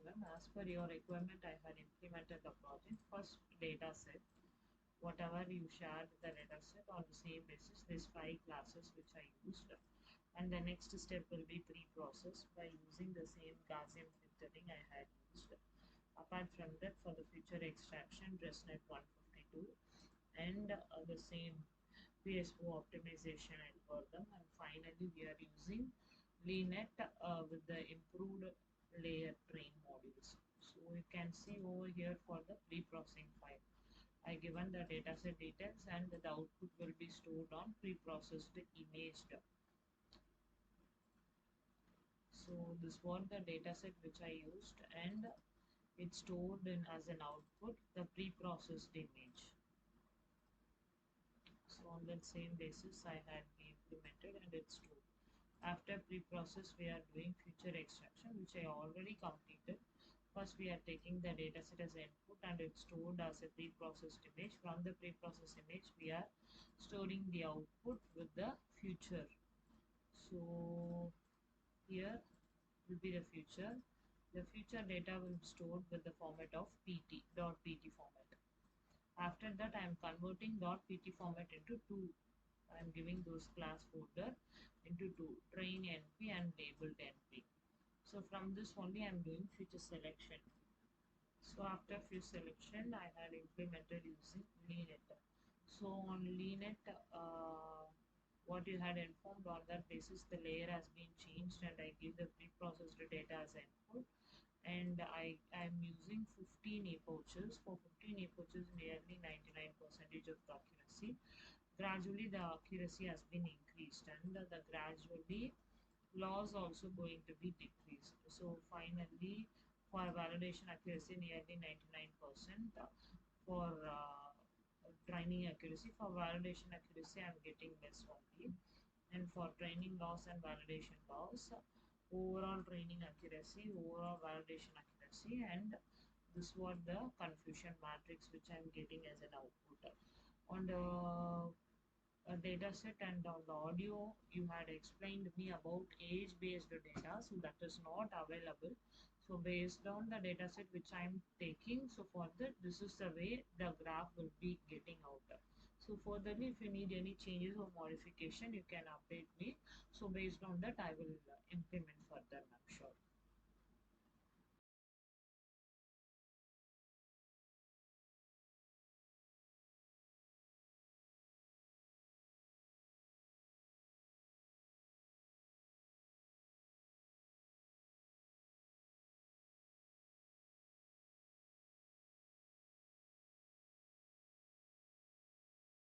everyone. As per your requirement, I had implemented the project. First data set, whatever you shared the data set on the same basis, these 5 classes which I used. And the next step will be pre-process by using the same Gaussian filtering I had used. Apart from that, for the future extraction, ResNet 152 and the same PSO optimization algorithm. And finally, we are using LeanNet with the improved layer train modules. So you can see over here for the pre-processing file. I given the dataset details and the output will be stored on pre-processed image. So this was the dataset which I used and it's stored in as an output the pre-processed image. So on that same basis I had implemented and it's stored. After pre-process we are doing future extraction which I already completed. First we are taking the dataset as input and it's stored as a pre-processed image. From the pre-processed image we are storing the output with the future. So here will be the future. The future data will be stored with the format of .pt format. After that, I am converting .pt format into two. I am giving those class folder into two, train NP and labeled NP. So from this only I am doing future selection. So after few selection, I had implemented using LeanNet. So on LeanNet, what you had informed on that basis, the layer has been changed and I give the pre-processed data as input. And I am using 15 epochs. For 15 epochs, nearly 99% of the accuracy. Gradually, the accuracy has been increased and the gradually loss also going to be decreased. So finally, for validation accuracy, nearly 99%. For training accuracy, for validation accuracy, I'm getting less only. And for training loss and validation loss, overall training accuracy, overall validation accuracy, and this was the confusion matrix which I'm getting as an output. On the data set and on the audio you had explained me about age based data, so that is not available. So based on the data set which I am taking, so for that this is the way the graph will be getting out. So furtherly if you need any changes or modification you can update me, so based on that I will implement further, I'm sure.